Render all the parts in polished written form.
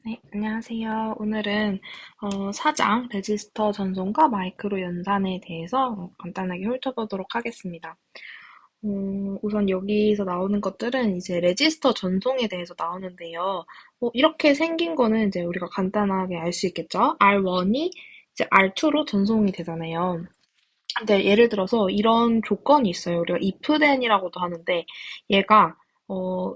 네, 안녕하세요. 오늘은 사장, 레지스터 전송과 마이크로 연산에 대해서 간단하게 훑어보도록 하겠습니다. 우선 여기서 나오는 것들은 이제 레지스터 전송에 대해서 나오는데요. 이렇게 생긴 거는 이제 우리가 간단하게 알 수 있겠죠? R1이 이제 R2로 전송이 되잖아요. 근데 예를 들어서 이런 조건이 있어요. 우리가 if then이라고도 하는데 얘가 어,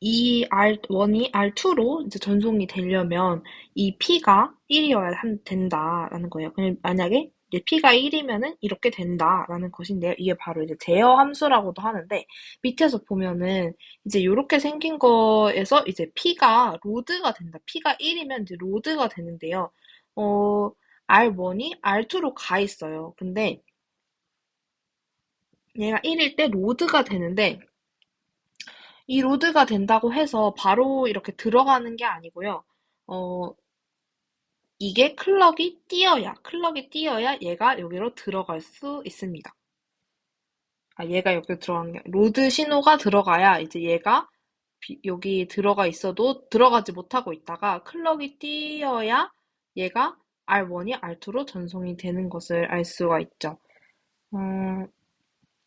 이 R1이 R2로 이제 전송이 되려면 이 P가 1이어야 된다라는 거예요. 그냥 만약에 이제 P가 1이면은 이렇게 된다라는 것인데요. 이게 바로 이제 제어 함수라고도 하는데 밑에서 보면은 이제 이렇게 생긴 거에서 이제 P가 로드가 된다. P가 1이면 이제 로드가 되는데요. 어, R1이 R2로 가 있어요. 근데 얘가 1일 때 로드가 되는데 이 로드가 된다고 해서 바로 이렇게 들어가는 게 아니고요. 어, 이게 클럭이 뛰어야 얘가 여기로 들어갈 수 있습니다. 아, 얘가 여기 들어가는 게, 로드 신호가 들어가야 이제 얘가 여기 들어가 있어도 들어가지 못하고 있다가 클럭이 뛰어야 얘가 R1이 R2로 전송이 되는 것을 알 수가 있죠. 음,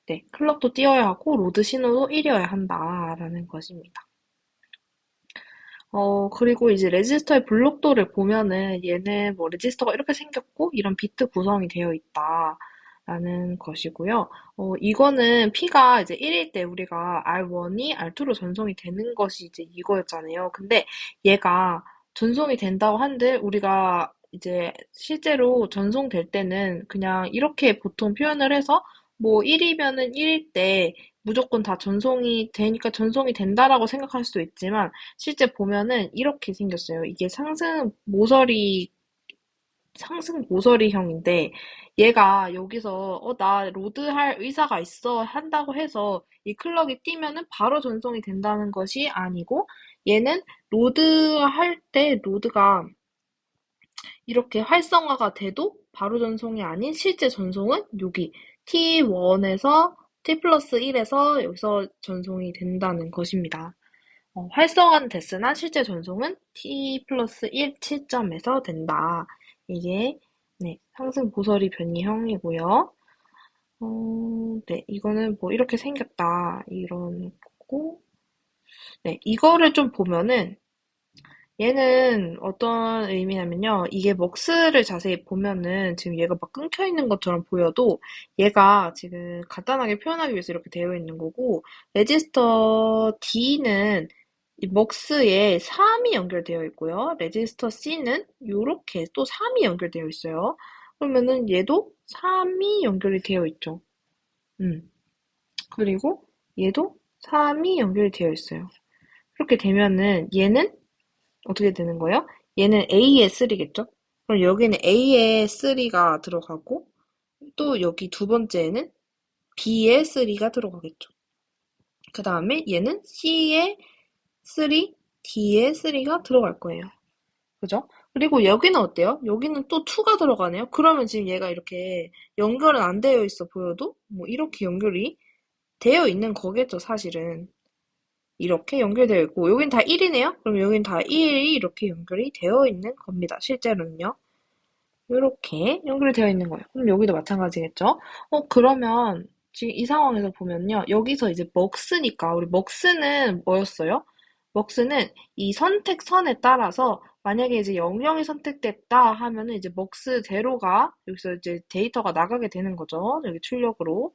네, 클럭도 띄어야 하고 로드 신호도 1이어야 한다라는 것입니다. 그리고 이제 레지스터의 블록도를 보면은 얘는 뭐 레지스터가 이렇게 생겼고 이런 비트 구성이 되어 있다라는 것이고요. 이거는 P가 이제 1일 때 우리가 R1이 R2로 전송이 되는 것이 이제 이거였잖아요. 근데 얘가 전송이 된다고 한들 우리가 이제 실제로 전송될 때는 그냥 이렇게 보통 표현을 해서 뭐 1이면은 1일 때 무조건 다 전송이 되니까 전송이 된다라고 생각할 수도 있지만 실제 보면은 이렇게 생겼어요. 이게 상승 모서리형인데, 얘가 여기서, 나 로드할 의사가 있어. 한다고 해서 이 클럭이 뛰면은 바로 전송이 된다는 것이 아니고, 얘는 로드할 때 로드가 이렇게 활성화가 돼도 바로 전송이 아닌 실제 전송은 여기 T1에서 T 플러스 1에서 여기서 전송이 된다는 것입니다. 활성화는 됐으나 실제 전송은 t 플러스 1 시점에서 된다. 이게 네, 상승 보서리 변이형이고요. 네, 이거는 뭐 이렇게 생겼다. 이런 거고. 네, 이거를 좀 보면은 얘는 어떤 의미냐면요. 이게 먹스를 자세히 보면은 지금 얘가 막 끊겨 있는 것처럼 보여도 얘가 지금 간단하게 표현하기 위해서 이렇게 되어 있는 거고 레지스터 D는 이 먹스에 3이 연결되어 있고요. 레지스터 C는 이렇게 또 3이 연결되어 있어요. 그러면은 얘도 3이 연결이 되어 있죠. 음. 그리고 얘도 3이 연결이 되어 있어요. 그렇게 되면은 얘는 어떻게 되는 거예요? 얘는 A에 3겠죠? 그럼 여기는 A에 3가 들어가고 또 여기 두 번째에는 B에 3가 들어가겠죠. 그 다음에 얘는 C에 3, D에 3가 들어갈 거예요. 그죠? 그리고 여기는 어때요? 여기는 또 2가 들어가네요. 그러면 지금 얘가 이렇게 연결은 안 되어 있어 보여도 뭐 이렇게 연결이 되어 있는 거겠죠, 사실은. 이렇게 연결되어 있고 여긴 다 1이네요? 그럼 여긴 다 1이 이렇게 연결이 되어 있는 겁니다. 실제로는요. 이렇게 연결이 되어 있는 거예요. 그럼 여기도 마찬가지겠죠? 그러면 지금 이 상황에서 보면요. 여기서 이제 먹스니까 우리 먹스는 뭐였어요? 먹스는 이 선택선에 따라서 만약에 이제 00이 선택됐다 하면은 이제 먹스대로가 여기서 이제 데이터가 나가게 되는 거죠. 여기 출력으로.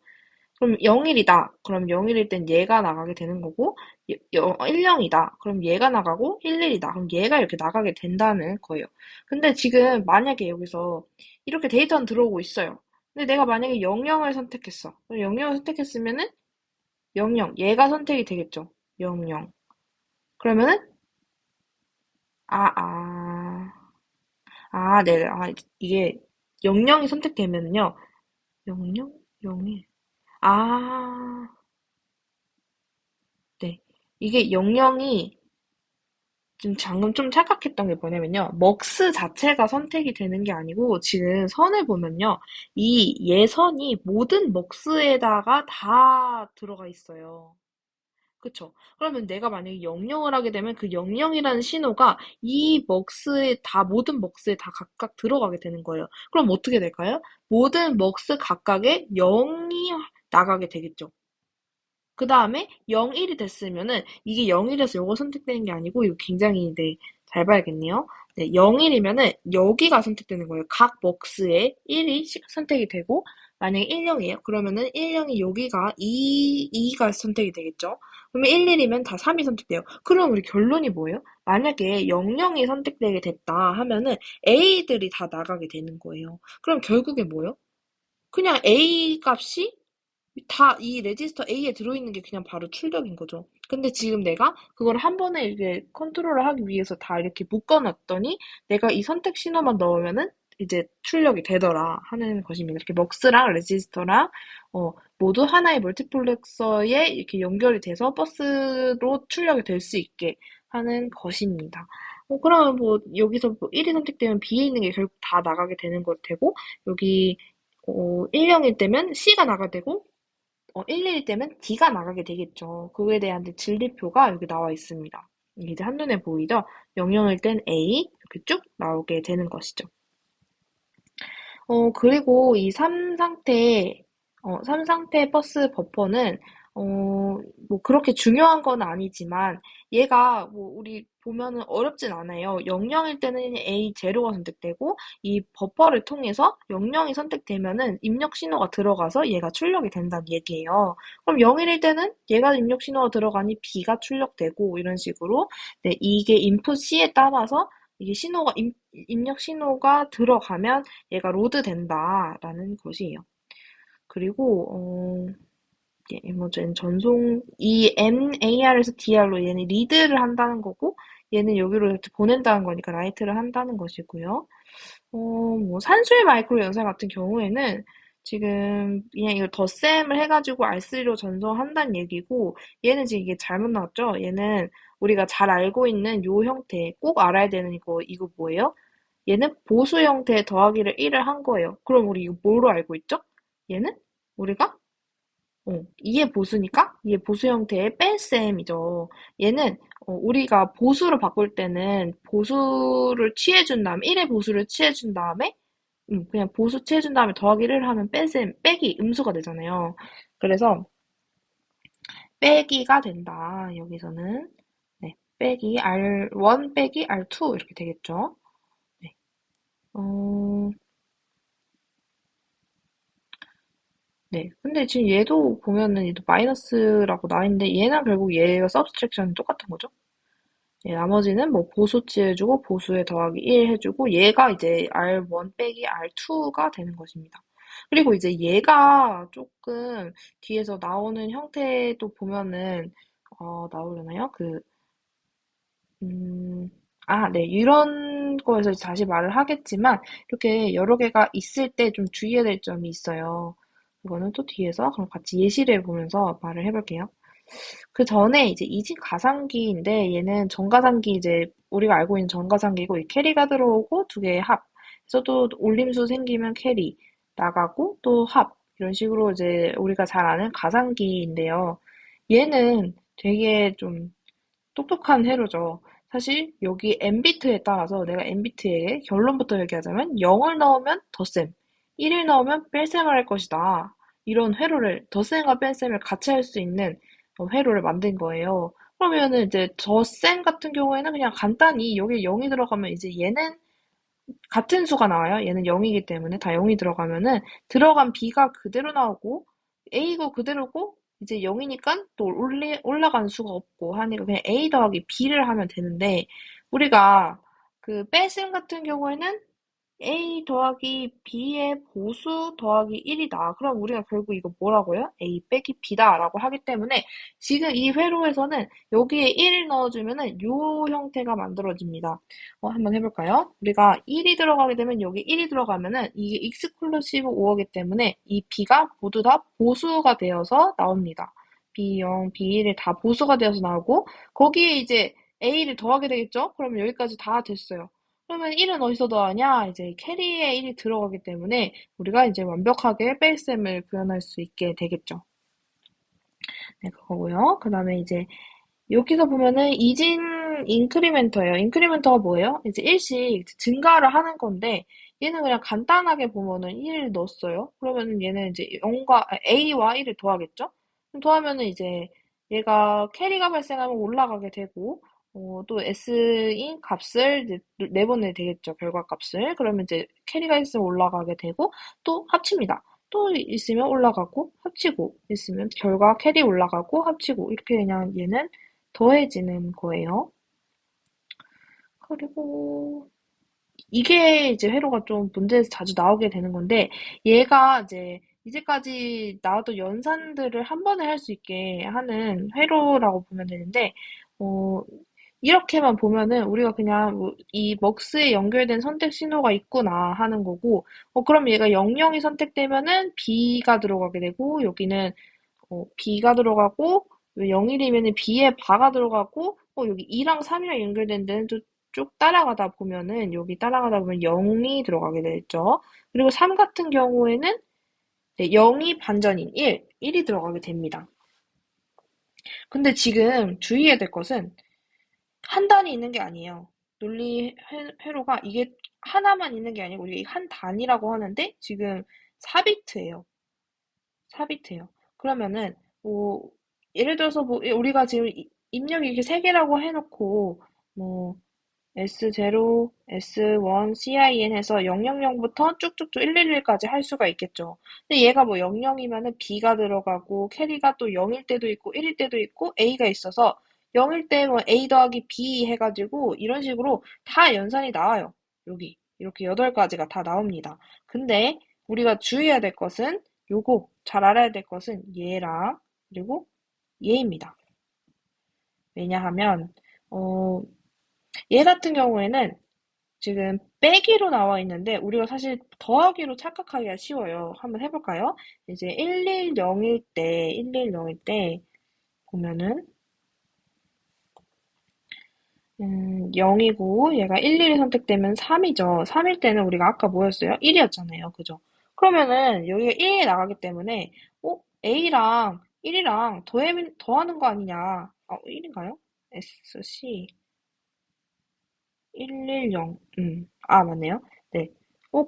그럼 0일이다. 그럼 0일일 땐 얘가 나가게 되는 거고, 10이다. 그럼 얘가 나가고, 11이다. 그럼 얘가 이렇게 나가게 된다는 거예요. 근데 지금 만약에 여기서 이렇게 데이터는 들어오고 있어요. 근데 내가 만약에 00을 선택했어. 그럼 00을 선택했으면은 00, 얘가 선택이 되겠죠. 00. 그러면은, 아, 아, 네. 이게 00이 선택되면요. 00, 01. 아, 네. 이게 00이 지금 방금 좀 착각했던 게 뭐냐면요. 먹스 자체가 선택이 되는 게 아니고 지금 선을 보면요. 이 예선이 모든 먹스에다가 다 들어가 있어요. 그쵸? 그러면 내가 만약에 영영을 하게 되면 그 영영이라는 신호가 이 먹스에 다, 모든 먹스에 다 각각 들어가게 되는 거예요. 그럼 어떻게 될까요? 모든 먹스 각각에 0이 나가게 되겠죠. 그 다음에 0, 1이 됐으면은 이게 0, 1에서 요거 선택되는 게 아니고 이거 굉장히 네, 잘 봐야겠네요. 네, 0, 1이면은 여기가 선택되는 거예요. 각 먹스에 1이 선택이 되고 만약에 1, 0이에요. 그러면은 1, 0이 여기가 2가 선택이 되겠죠. 그러면 1, 1이면 다 3이 선택돼요. 그럼 우리 결론이 뭐예요? 만약에 0, 0이 선택되게 됐다 하면은 A들이 다 나가게 되는 거예요. 그럼 결국에 뭐예요? 그냥 A 값이 다 이 레지스터 A에 들어있는 게 그냥 바로 출력인 거죠. 근데 지금 내가 그걸 한 번에 이렇게 컨트롤을 하기 위해서 다 이렇게 묶어놨더니 내가 이 선택 신호만 넣으면은 이제 출력이 되더라 하는 것입니다. 이렇게 먹스랑 레지스터랑 모두 하나의 멀티플렉서에 이렇게 연결이 돼서 버스로 출력이 될 수 있게 하는 것입니다. 그러면 뭐 여기서 뭐 1이 선택되면 B에 있는 게 결국 다 나가게 되는 것 되고 여기 1형일 때면 C가 나가게 되고 111 때면 D가 나가게 되겠죠. 그거에 대한 이제 진리표가 여기 나와 있습니다. 이게 이제 한눈에 보이죠? 00일 땐 A 이렇게 쭉 나오게 되는 것이죠. 그리고 이 3상태 버스 버퍼는, 뭐 그렇게 중요한 건 아니지만, 얘가 뭐 우리 보면은 어렵진 않아요. 00일 때는 A 제로가 선택되고, 이 버퍼를 통해서 00이 선택되면은 입력 신호가 들어가서 얘가 출력이 된다는 얘기예요. 그럼 01일 때는 얘가 입력 신호가 들어가니 B가 출력되고, 이런 식으로, 네, 이게 인풋 C에 따라서 이게 입력 신호가 들어가면 얘가 로드 된다라는 것이에요. 그리고 이모전 전송 이 NAR에서 DR로 얘는 리드를 한다는 거고 얘는 여기로 이렇게 보낸다는 거니까 라이트를 한다는 것이고요. 뭐 산수의 마이크로 연산 같은 경우에는 지금 그냥 이걸 덧셈을 해가지고 R3로 전송한다는 얘기고 얘는 지금 이게 잘못 나왔죠? 얘는 우리가 잘 알고 있는 요 형태 꼭 알아야 되는 이거 뭐예요? 얘는 보수 형태의 더하기를 1을 한 거예요. 그럼 우리 이거 뭐로 알고 있죠? 얘는 우리가 2의 보수니까 2의 보수 형태의 뺄셈이죠. 얘는 우리가 보수로 바꿀 때는 보수를 취해준 다음에 1의 보수를 취해준 다음에 그냥 보수 취해준 다음에 더하기를 하면 뺄셈, 빼기, 음수가 되잖아요. 그래서 빼기가 된다. 여기서는 네, 빼기 R1 빼기 R2 이렇게 되겠죠. 네. 어, 네. 근데 지금 얘도 보면은 얘도 마이너스라고 나와 있는데 얘는 결국 얘가 서브스트랙션이 똑같은 거죠. 예, 나머지는 뭐 보수치 해주고 보수에 더하기 1 해주고 얘가 이제 R1 빼기 R2가 되는 것입니다. 그리고 이제 얘가 조금 뒤에서 나오는 형태도 보면은 나오려나요? 음, 네. 이런 거에서 다시 말을 하겠지만 이렇게 여러 개가 있을 때 좀 주의해야 될 점이 있어요. 그거는 또 뒤에서 그럼 같이 예시를 보면서 말을 해볼게요. 그 전에 이제 이직 가상기인데 얘는 정가상기 이제 우리가 알고 있는 정가상기고 이 캐리가 들어오고 두 개의 합. 그래서 또 올림수 생기면 캐리 나가고 또 합. 이런 식으로 이제 우리가 잘 아는 가상기인데요. 얘는 되게 좀 똑똑한 회로죠. 사실 여기 n비트에 따라서 내가 n비트의 결론부터 얘기하자면 0을 넣으면 덧셈, 1을 넣으면 뺄셈을 할 것이다. 이런 회로를 덧셈과 뺄셈을 같이 할 수 있는 회로를 만든 거예요. 그러면은 이제 덧셈 같은 경우에는 그냥 간단히 여기 0이 들어가면 이제 얘는 같은 수가 나와요. 얘는 0이기 때문에 다 0이 들어가면은 들어간 b가 그대로 나오고 a가 그대로고 이제 0이니까 또 올라간 수가 없고 하니까 그냥 a 더하기 b를 하면 되는데 우리가 그 뺄셈 같은 경우에는 A 더하기 B의 보수 더하기 1이다. 그럼 우리가 결국 이거 뭐라고요? A 빼기 B다 라고 하기 때문에 지금 이 회로에서는 여기에 1을 넣어주면은 요 형태가 만들어집니다. 한번 해볼까요? 우리가 1이 들어가게 되면 여기 1이 들어가면은 이게 익스클루시브 5어기 때문에 이 B가 모두 다 보수가 되어서 나옵니다. B0, B1이 다 보수가 되어서 나오고 거기에 이제 A를 더하게 되겠죠? 그러면 여기까지 다 됐어요. 그러면 1은 어디서 더하냐? 이제 캐리에 1이 들어가기 때문에 우리가 이제 완벽하게 뺄셈을 구현할 수 있게 되겠죠. 네, 그거고요. 그 다음에 이제 여기서 보면은 이진 인크리멘터예요. 인크리멘터가 뭐예요? 이제 일씩 증가를 하는 건데 얘는 그냥 간단하게 보면은 1 넣었어요. 그러면은 얘는 이제 0과 A와 1을 더하겠죠? 그럼 더하면은 이제 얘가 캐리가 발생하면 올라가게 되고 또 S인 값을 이제 내보내야 되겠죠. 결과값을. 그러면 이제 캐리가 있으면 올라가게 되고 또 합칩니다. 또 있으면 올라가고 합치고 있으면 결과 캐리 올라가고 합치고 이렇게 그냥 얘는 더해지는 거예요. 그리고 이게 이제 회로가 좀 문제에서 자주 나오게 되는 건데 얘가 이제 이제까지 나왔던 연산들을 한 번에 할 수 있게 하는 회로라고 보면 되는데 어, 이렇게만 보면은 우리가 그냥 뭐이 먹스에 연결된 선택 신호가 있구나 하는 거고 그럼 얘가 00이 선택되면은 B가 들어가게 되고 여기는 B가 들어가고 0일이면은 B에 바가 들어가고 여기 2랑 3이랑 연결된 데는 또 쭉 따라가다 보면은 여기 따라가다 보면 0이 들어가게 되죠. 그리고 3 같은 경우에는 네, 0이 반전인 1, 1이 들어가게 됩니다. 근데 지금 주의해야 될 것은 한 단이 있는 게 아니에요. 논리 회로가 이게 하나만 있는 게 아니고 우리가 한 단이라고 하는데 지금 4비트예요. 4비트예요. 그러면은 뭐 예를 들어서 뭐 우리가 지금 입력이 이렇게 세 개라고 해놓고 뭐 S0, S1, CIN 해서 000부터 쭉쭉쭉 111까지 할 수가 있겠죠. 근데 얘가 뭐 00이면은 B가 들어가고 캐리가 또 0일 때도 있고 1일 때도 있고 A가 있어서 0일 때 뭐 A 더하기 B 해가지고 이런 식으로 다 연산이 나와요. 여기 이렇게 8가지가 다 나옵니다. 근데 우리가 주의해야 될 것은 요거 잘 알아야 될 것은 얘랑 그리고 얘입니다. 왜냐하면 어, 얘 같은 경우에는 지금 빼기로 나와 있는데 우리가 사실 더하기로 착각하기가 쉬워요. 한번 해볼까요? 이제 110일 때 보면은 0이고 얘가 11이 선택되면 3이죠. 3일 때는 우리가 아까 뭐였어요? 1이었잖아요. 그죠? 그러면은 여기가 1이 나가기 때문에 A랑 1이랑 더하는 거 아니냐? 1인가요? SC 110. 맞네요. 네.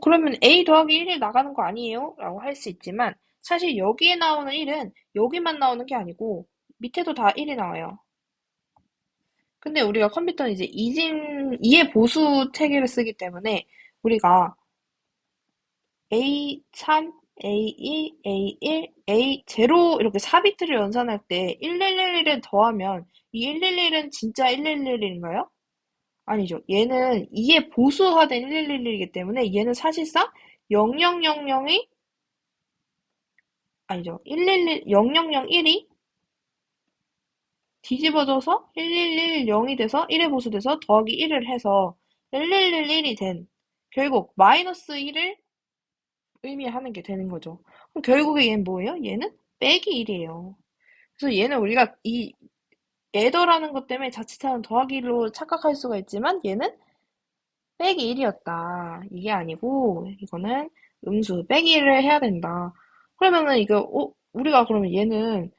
그러면 A 더하기 1이 나가는 거 아니에요? 라고 할 수 있지만, 사실 여기에 나오는 1은 여기만 나오는 게 아니고, 밑에도 다 1이 나와요. 근데 우리가 컴퓨터는 이제 이의 보수 체계를 쓰기 때문에, 우리가 A3, A2, A1, A0 이렇게 4비트를 연산할 때 1111을 더하면, 이 111은 진짜 1111인가요? 아니죠. 얘는 2의 보수화된 111이기 때문에 얘는 사실상 0000이 아니죠. 0001이 뒤집어져서 1110이 돼서 1의 보수돼서 더하기 1을 해서 1111이 된 결국 마이너스 1을 의미하는 게 되는 거죠. 그럼 결국에 얘는 뭐예요? 얘는 빼기 1이에요. 그래서 얘는 우리가 이 애더라는 것 때문에 자칫하면 더하기로 착각할 수가 있지만 얘는 빼기 1이었다. 이게 아니고, 이거는 음수, 빼기를 해야 된다. 그러면은 이거, 우리가 그러면 얘는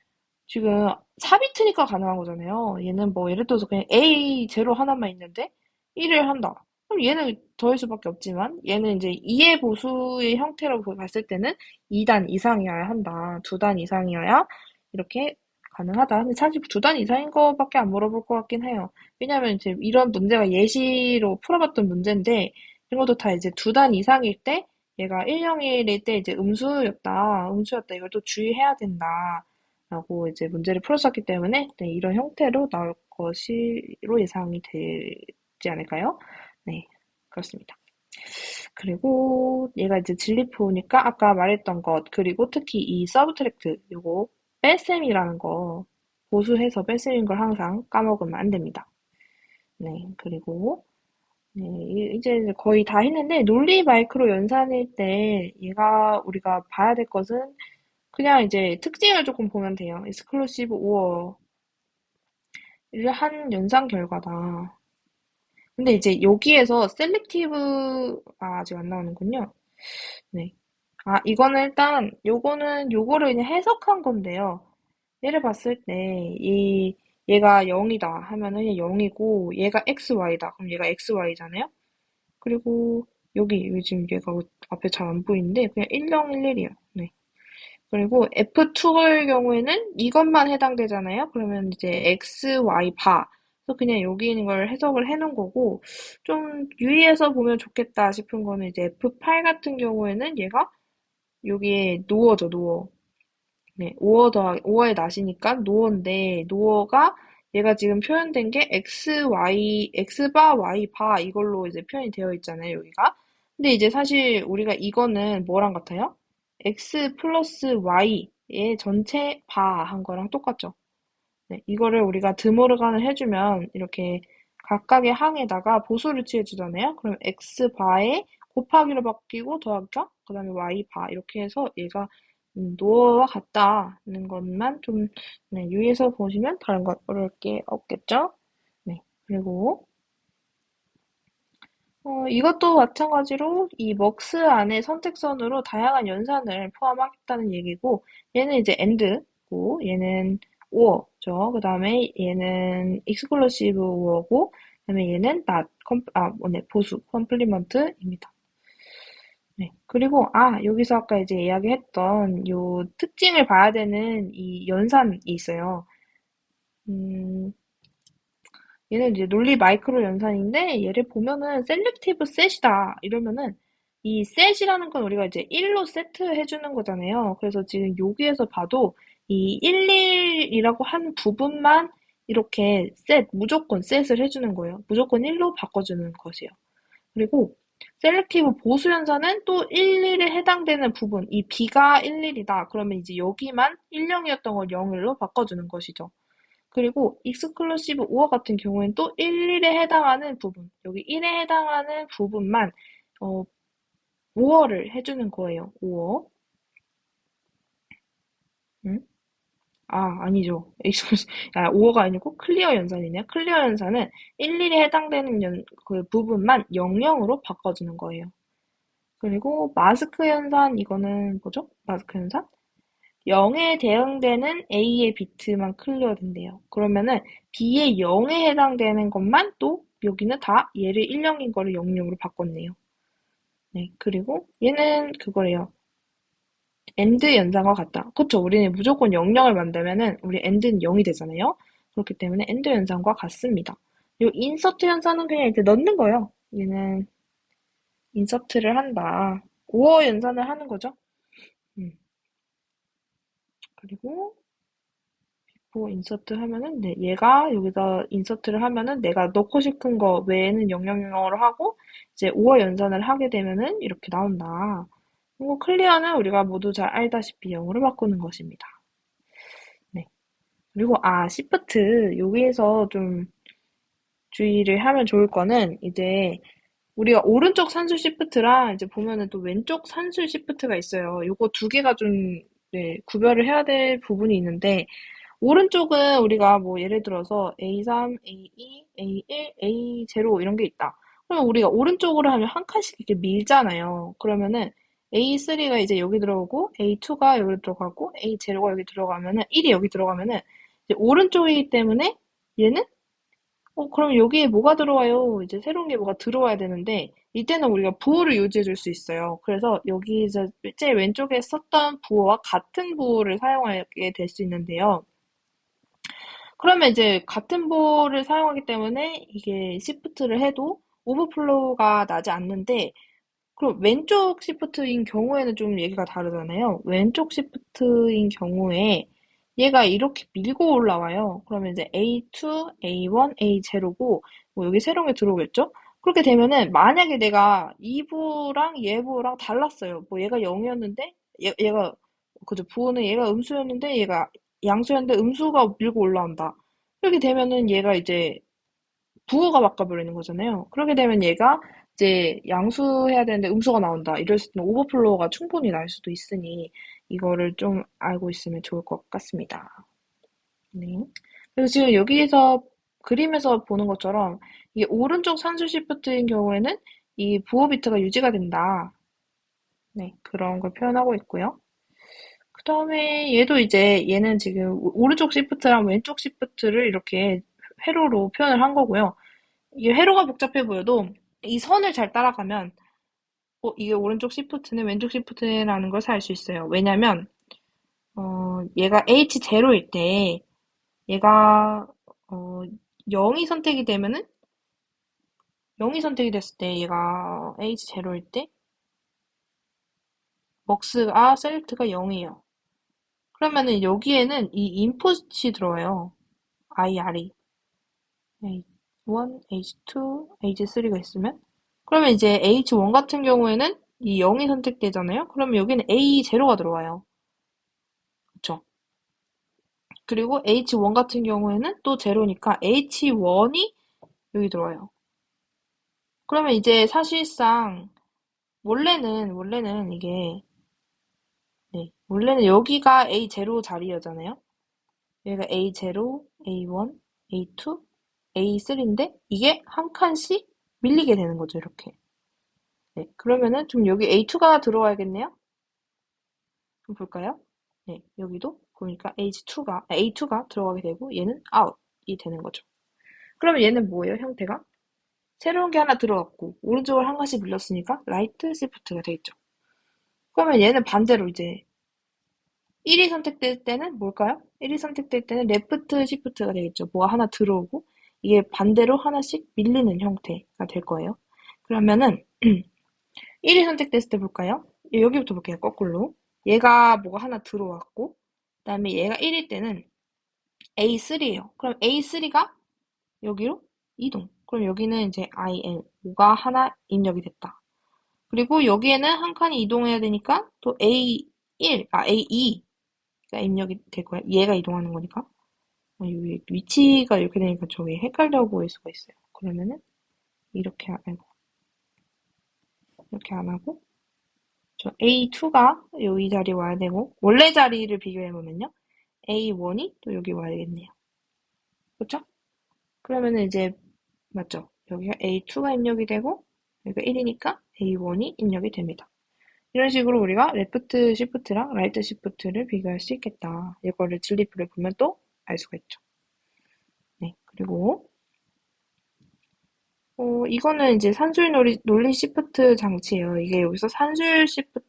지금 4비트니까 가능한 거잖아요. 얘는 뭐, 예를 들어서 그냥 A 제로 하나만 있는데 1을 한다. 그럼 얘는 더할 수밖에 없지만, 얘는 이제 2의 보수의 형태로 봤을 때는 2단 이상이어야 한다. 2단 이상이어야 이렇게 가능하다. 근데 사실 2단 이상인 거밖에 안 물어볼 것 같긴 해요. 왜냐면 이제 이런 문제가 예시로 풀어봤던 문제인데 이런 것도 다 이제 2단 이상일 때 얘가 101일 때 이제 음수였다. 이걸 또 주의해야 된다. 라고 이제 문제를 풀었었기 때문에 네, 이런 형태로 나올 것으로 예상이 되지 않을까요? 네, 그렇습니다. 그리고 얘가 이제 진리표니까 아까 말했던 것 그리고 특히 이 서브트랙트 요거 뺄셈이라는 거 보수해서 뺄셈인 걸 항상 까먹으면 안 됩니다. 네, 그리고 네, 이제 거의 다 했는데 논리 마이크로 연산일 때 얘가 우리가 봐야 될 것은 그냥 이제 특징을 조금 보면 돼요. exclusive or를 한 연산 결과다. 근데 이제 여기에서 selective가 아직 안 나오는군요. 네. 이거는 일단 요거를 그냥 해석한 건데요. 얘를 봤을 때, 얘가 0이다 하면은 얘 0이고, 얘가 XY다. 그럼 얘가 XY잖아요? 그리고 여기 지금 얘가 앞에 잘 안 보이는데, 그냥 1011이요. 네. 그리고 F2의 경우에는 이것만 해당되잖아요. 그러면 이제 X, Y 바. 그래서 그냥 여기 있는 걸 해석을 해놓은 거고, 좀 유의해서 보면 좋겠다 싶은 거는 이제 F8 같은 경우에는 얘가 여기에 노어죠, 노어. 네, 5의 낫이니까 노어인데, 노어가 얘가 지금 표현된 게 x, y, x바, y바 이걸로 이제 표현이 되어 있잖아요, 여기가. 근데 이제 사실 우리가 이거는 뭐랑 같아요? x 플러스 y의 전체 바 한 거랑 똑같죠. 네, 이거를 우리가 드모르간을 해주면 이렇게 각각의 항에다가 보수를 취해주잖아요. 그럼 x바에 곱하기로 바뀌고 더하기가 그 다음에 y바 이렇게 해서 얘가 노어와 같다는 것만 좀 네, 유의해서 보시면 다른 거 어려울 게 없겠죠? 네, 그리고 이것도 마찬가지로 이 먹스 안에 선택선으로 다양한 연산을 포함하겠다는 얘기고 얘는 이제 and고 얘는 or죠. 그 다음에 얘는 exclusive or고 그 다음에 얘는 not, 네, 보수, complement입니다. 네. 그리고 여기서 아까 이제 이야기했던 요 특징을 봐야 되는 이 연산이 있어요. 음, 얘는 이제 논리 마이크로 연산인데 얘를 보면은 셀렉티브 셋이다 이러면은 이 셋이라는 건 우리가 이제 1로 세트해 주는 거잖아요. 그래서 지금 여기에서 봐도 이 11이라고 한 부분만 이렇게 무조건 셋을 해주는 거예요. 무조건 1로 바꿔주는 것이에요. 그리고 셀렉티브 보수 연산은 또 11에 해당되는 부분, 이 B가 11이다. 그러면 이제 여기만 10이었던 걸 01로 바꿔주는 것이죠. 그리고 익스클루시브 5어 같은 경우에는 또 11에 해당하는 부분, 여기 1에 해당하는 부분만 어, 5어를 해주는 거예요. 5어. 응? 아니죠. 익스클루시, 5어가 아니고 클리어 연산이네요. 클리어 연산은 11에 해당되는 그 부분만 00으로 바꿔주는 거예요. 그리고 마스크 연산, 이거는 뭐죠? 마스크 연산? 0에 대응되는 A의 비트만 클리어된대요. 그러면은 B의 0에 해당되는 것만 또 여기는 다 얘를 10인 거를 00으로 바꿨네요. 네, 그리고 얘는 그거래요. AND 연산과 같다. 그쵸? 우리는 무조건 00을 만들면은 우리 AND는 0이 되잖아요. 그렇기 때문에 AND 연산과 같습니다. 요 인서트 연산은 그냥 이렇게 넣는 거예요. 얘는 인서트를 한다. 5어 연산을 하는 거죠. 음, 그리고 인서트 하면은 네, 얘가 여기다 인서트를 하면은 내가 넣고 싶은 거 외에는 000으로 하고 이제 5어 연산을 하게 되면은 이렇게 나온다. 그리고 클리어는 우리가 모두 잘 알다시피 0으로 바꾸는 것입니다. 네. 그리고 시프트 여기에서 좀 주의를 하면 좋을 거는 이제 우리가 오른쪽 산술 시프트랑 이제 보면은 또 왼쪽 산술 시프트가 있어요. 요거 두 개가 좀 네, 구별을 해야 될 부분이 있는데 오른쪽은 우리가 뭐 예를 들어서 A3, A2, A1, A0 이런 게 있다. 그러면 우리가 오른쪽으로 하면 한 칸씩 이렇게 밀잖아요. 그러면은 A3가 이제 여기 들어오고 A2가 여기 들어가고 A0가 여기 들어가면은 1이 여기 들어가면은 이제 오른쪽이기 때문에 얘는 그럼 여기에 뭐가 들어와요? 이제 새로운 게 뭐가 들어와야 되는데 이때는 우리가 부호를 유지해 줄 수 있어요. 그래서 여기 이제 제일 왼쪽에 썼던 부호와 같은 부호를 사용하게 될 수 있는데요. 그러면 이제 같은 볼을 사용하기 때문에 이게 시프트를 해도 오버플로우가 나지 않는데, 그럼 왼쪽 시프트인 경우에는 좀 얘기가 다르잖아요. 왼쪽 시프트인 경우에 얘가 이렇게 밀고 올라와요. 그러면 이제 A2, A1, A0고, 뭐 여기 새로운 게 들어오겠죠? 그렇게 되면은 만약에 내가 이 부랑 얘 부랑 달랐어요. 뭐 얘가 0이었는데, 얘가, 그죠? 부호는 얘가 음수였는데 얘가 양수였는데 음수가 밀고 올라온다. 이렇게 되면은 얘가 이제 부호가 바꿔버리는 거잖아요. 그렇게 되면 얘가 이제 양수해야 되는데 음수가 나온다. 이럴 수는 오버플로우가 충분히 날 수도 있으니 이거를 좀 알고 있으면 좋을 것 같습니다. 네. 그래서 지금 여기에서 그림에서 보는 것처럼 이게 오른쪽 산수 시프트인 경우에는 이 부호 비트가 유지가 된다. 네, 그런 걸 표현하고 있고요. 그다음에 얘도 이제 얘는 지금 오른쪽 시프트랑 왼쪽 시프트를 이렇게 회로로 표현을 한 거고요. 이게 회로가 복잡해 보여도 이 선을 잘 따라가면 이게 오른쪽 시프트네 왼쪽 시프트네라는 걸 알 수 있어요. 왜냐면 얘가 H0일 때 얘가 어, 0이 선택이 되면은 0이 선택이 됐을 때 얘가 H0일 때 먹스가 셀렉트가 0이에요. 그러면은 여기에는 이 인풋이 들어와요. IR이 H1, H2, H3가 있으면 그러면 이제 H1 같은 경우에는 이 0이 선택되잖아요. 그러면 여기는 A0가 들어와요. 그쵸? 그리고 H1 같은 경우에는 또 제로니까 H1이 여기 들어와요. 그러면 이제 사실상 원래는 이게 네, 원래는 여기가 A0 자리였잖아요. 여기가 A0, A1, A2, A3인데 이게 한 칸씩 밀리게 되는 거죠, 이렇게. 네, 그러면은 좀 여기 A2가 들어와야겠네요. 그럼 볼까요? 네, 여기도 그러니까 A2가 들어가게 되고 얘는 out이 되는 거죠. 그러면 얘는 뭐예요, 형태가? 새로운 게 하나 들어갔고 오른쪽으로 한 칸씩 밀렸으니까 라이트 시프트가 되겠죠. 그러면 얘는 반대로 이제 1이 선택될 때는 뭘까요? 1이 선택될 때는 레프트 시프트가 되겠죠. 뭐가 하나 들어오고 이게 반대로 하나씩 밀리는 형태가 될 거예요. 그러면은 1이 선택됐을 때 볼까요? 여기부터 볼게요. 거꾸로. 얘가 뭐가 하나 들어왔고 그다음에 얘가 1일 때는 A3예요. 그럼 A3가 여기로 이동. 그럼 여기는 이제 IL, 뭐가 하나 입력이 됐다. 그리고 여기에는 한 칸이 이동해야 되니까 또 A2가 입력이 될 거야. 얘가 이동하는 거니까. 여기 위치가 이렇게 되니까 저기 헷갈려 보일 수가 있어요. 그러면은 이렇게 이렇게 안 하고 저 A2가 여기 자리에 와야 되고 원래 자리를 비교해 보면요. A1이 또 여기 와야 되겠네요. 그렇죠? 그러면은 이제 맞죠? 여기가 A2가 입력이 되고 여기가 1이니까 A1이 입력이 됩니다. 이런 식으로 우리가 레프트 시프트랑 라이트 시프트를 비교할 수 있겠다. 이거를 진리표를 보면 또 알 수가 있죠. 네, 그리고 이거는 이제 산술 논리 시프트 장치예요. 이게 여기서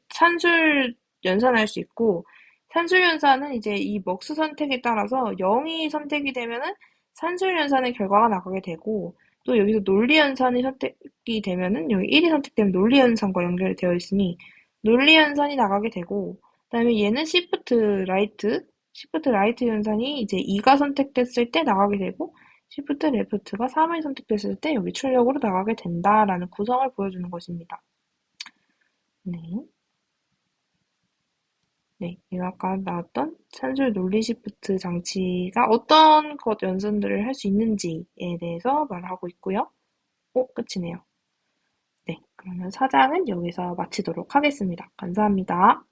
산술 연산할 수 있고, 산술 연산은 이제 이 먹수 선택에 따라서 0이 선택이 되면은 산술 연산의 결과가 나가게 되고, 또 여기서 논리 연산이 선택이 되면은 여기 1이 선택되면 논리 연산과 연결이 되어 있으니 논리 연산이 나가게 되고, 그다음에 얘는 시프트 라이트 연산이 이제 2가 선택됐을 때 나가게 되고, 시프트 레프트가 3을 선택했을 때 여기 출력으로 나가게 된다라는 구성을 보여주는 것입니다. 네. 네. 이가 아까 나왔던 산술 논리 시프트 장치가 어떤 것 연산들을 할 수 있는지에 대해서 말하고 있고요. 끝이네요. 네. 그러면 4장은 여기서 마치도록 하겠습니다. 감사합니다.